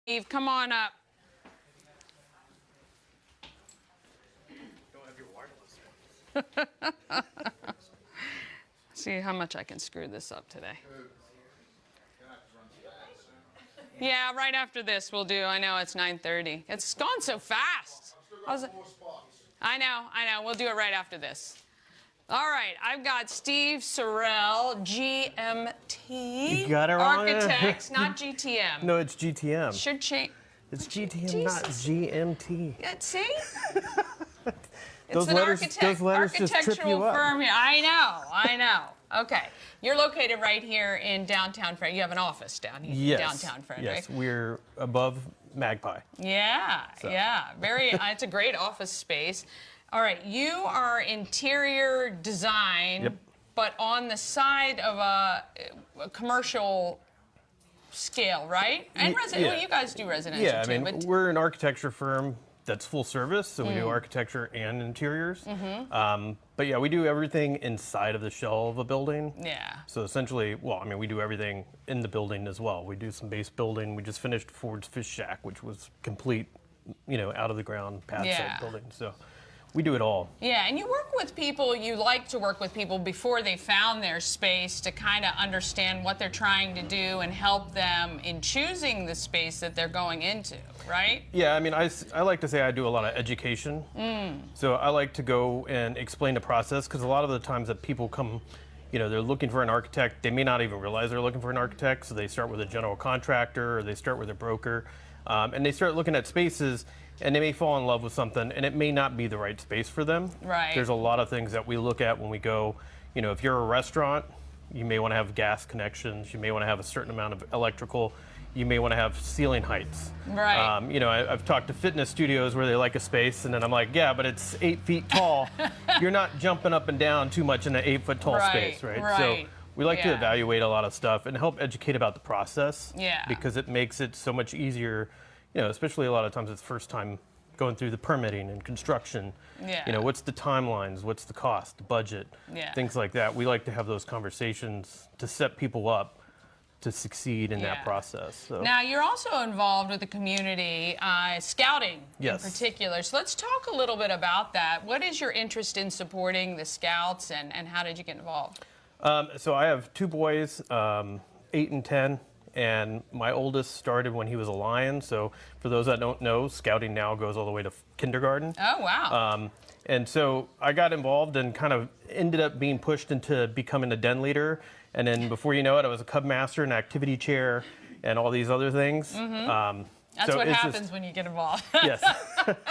Steve, come on up. Don't have your wireless one. See how much I can screw this up today. Yeah, right after this we'll do. I know it's 9:30. It's gone so fast. I know. We'll do it right after this. All right, I've got Steve Sorrell, GMT. You got it wrong. Architects, not GTM. No, it's GTM. Should change. It's GTM, Jesus. not GMT. Yeah, see? Those letters just trip you architectural up. firm here. I know. Okay. You're located right here in downtown Frederick. You have an office down here, Yes. downtown Frederick. Yes, we're above Magpie. Yeah, So. yeah. Very. It's a great office space. All right, you are interior design, Yep. but on the side of a commercial scale, right? And residential. Well, you guys do residential Yeah, I too. mean, But we're an architecture firm that's full service, so we do architecture and interiors. But yeah, we do everything inside of the shell of a building. yeah. So essentially, well, I mean, we do everything in the building as well. We do some base building. We just finished Ford's Fish Shack, which was complete, out of the ground pad Yeah. site building. So we do it all. Yeah, and you work with people, you like to work with people before they found their space to kind of understand what they're trying to do and help them in choosing the space that they're going into, right? Yeah, I mean, I like to say I do a lot of education. So I like to go and explain the process, because a lot of the times that people come, they're looking for an architect. They may not even realize they're looking for an architect, so they start with a general contractor or they start with a broker, and they start looking at spaces, and they may fall in love with something, and it may not be the right space for them. Right. There's a lot of things that we look at when we go. If you're a restaurant, you may want to have gas connections. You may want to have a certain amount of electrical. You may want to have ceiling heights. Right. I've talked to fitness studios where they like a space, and then I'm like, yeah, but it's 8 feet tall. You're not jumping up and down too much in an 8-foot tall space, right? So we like to evaluate a lot of stuff and help educate about the process. Yeah. Because it makes it so much easier, especially a lot of times it's first time going through the permitting and construction. Yeah. What's the timelines? What's the cost, the budget? Yeah. Things like that. We like to have those conversations to set people up to succeed in that process. So. Now, you're also involved with the community, scouting in Yes. particular. So let's talk a little bit about that. What is your interest in supporting the scouts, and how did you get involved? So I have two boys, 8 and 10, and my oldest started when he was a lion. So for those that don't know, scouting now goes all the way to kindergarten. Oh, wow. And so I got involved and kind of ended up being pushed into becoming a den leader. And then before you know it, I was a cub master, an activity chair, and all these other things. That's so what it's happens when you get involved. Yes.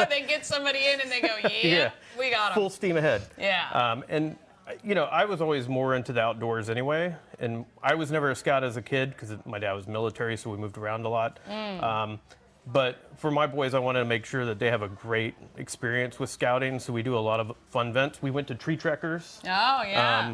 They get somebody in and they go, Yeah. we got them. Full steam ahead. Yeah. And I was always more into the outdoors anyway. And I was never a scout as a kid because my dad was military, so we moved around a lot. But for my boys, I wanted to make sure that they have a great experience with scouting. So we do a lot of fun events. We went to tree trekkers. Oh, yeah.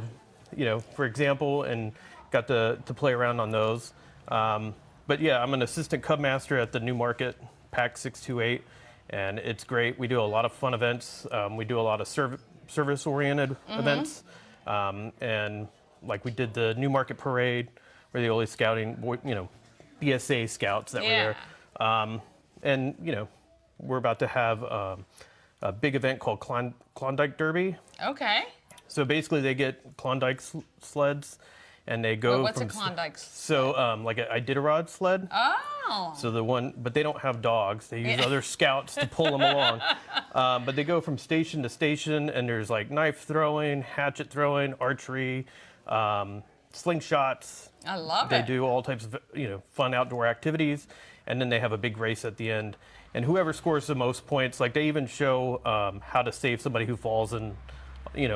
For example, and got to play around on those. But yeah, I'm an assistant cub master at the New Market PAC 628, and it's great. We do a lot of fun events. We do a lot of service-oriented events, and like we did the New Market Parade, where the only scouting, BSA scouts that were there. And we're about to have a big event called Klondike Derby. Okay. So basically, they get Klondike sleds, and they go. What's from, a Klondike? So, like an Iditarod sled. Oh. So but they don't have dogs. They use other scouts to pull them along. But they go from station to station, and there's like knife throwing, hatchet throwing, archery, slingshots. I love it. They do all types of fun outdoor activities, and then they have a big race at the end. And whoever scores the most points, like they even show how to save somebody who falls in,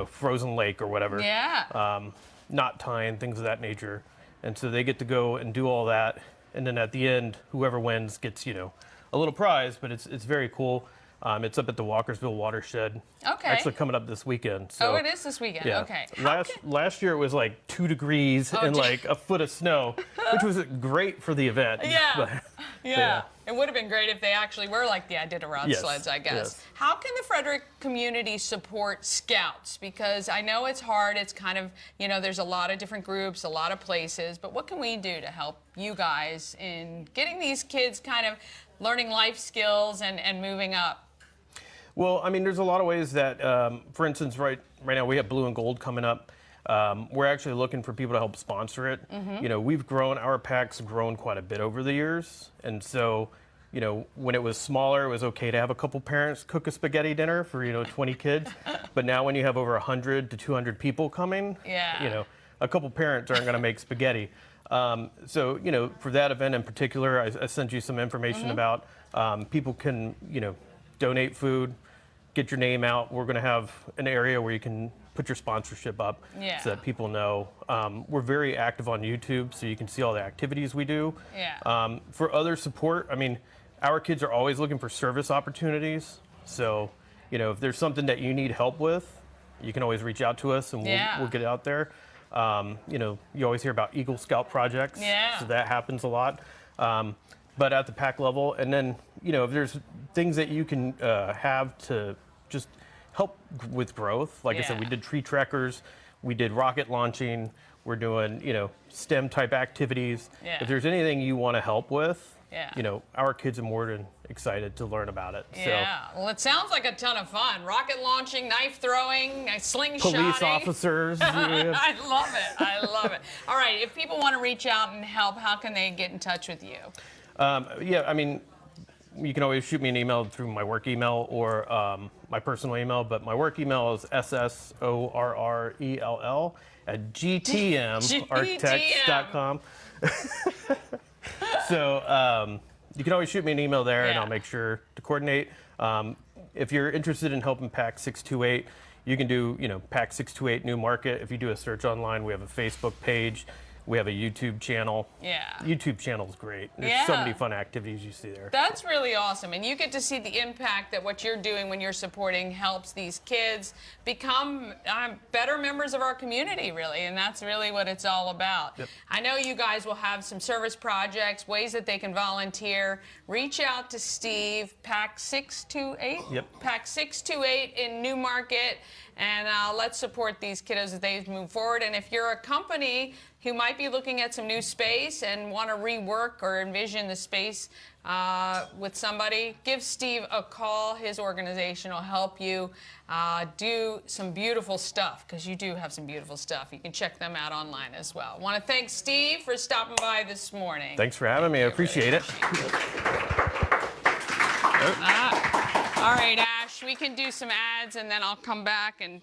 frozen lake or whatever. Yeah. Knot tying, things of that nature. And so they get to go and do all that. And then at the end, whoever wins gets, a little prize, but it's very cool. It's up at the Walkersville Watershed. Okay. Actually coming up this weekend. So, it is this weekend. yeah. Okay. Last year it was like 2 degrees and like a foot of snow, which was great for the event. Yeah. But Yeah. It would have been great if they actually were like the Iditarod Yes, sleds, I guess. yes. How can the Frederick community support Scouts? Because I know it's hard. It's kind of, you know, there's a lot of different groups, a lot of places. But what can we do to help you guys in getting these kids kind of learning life skills and moving up? Well, I mean, there's a lot of ways that, for instance, right now we have Blue and Gold coming up. We're actually looking for people to help sponsor it. You know, our pack's grown quite a bit over the years. And so, you know, when it was smaller, it was okay to have a couple parents cook a spaghetti dinner for, 20 kids. But now when you have over 100 to 200 people coming, a couple parents aren't going to make spaghetti. So, for that event in particular, I sent you some information about people can, donate food, get your name out. We're going to have an area where you can put your sponsorship up so that people know. We're very active on YouTube, so you can see all the activities we do. For other support, I mean, our kids are always looking for service opportunities. So, if there's something that you need help with, you can always reach out to us and we'll get it out there. You always hear about Eagle Scout projects, so that happens a lot. But at the pack level, and then, if there's things that you can have to just help with growth. Like I said, we did tree trackers, we did rocket launching, we're doing, STEM type activities. If there's anything you want to help with, our kids are more than excited to learn about it. Well, it sounds like a ton of fun. Rocket launching, knife throwing, slingshotting. Police officers. I love it. I love it. All right, if people want to reach out and help, how can they get in touch with you? I mean, you can always shoot me an email through my work email or my personal email, but my work email is ssorrell@gtmarchitects.com. So you can always shoot me an email there, and I'll make sure to coordinate. If you're interested in helping Pack 628, you can do, Pack 628 New Market. If you do a search online, we have a Facebook page. We have a YouTube channel. YouTube channel is great. There's so many fun activities you see there. That's really awesome. And you get to see the impact that what you're doing when you're supporting helps these kids become better members of our community, really. And that's really what it's all about. I know you guys will have some service projects, ways that they can volunteer. Reach out to Steve, Pack 628? Pack 628 in New Market. And let's support these kiddos as they move forward. And if you're a company who might be looking at some new space and want to rework or envision the space with somebody, give Steve a call. His organization will help you do some beautiful stuff, because you do have some beautiful stuff. You can check them out online as well. I want to thank Steve for stopping by this morning. Thanks for having me. I appreciate it. All right, Ash, we can do some ads, and then I'll come back and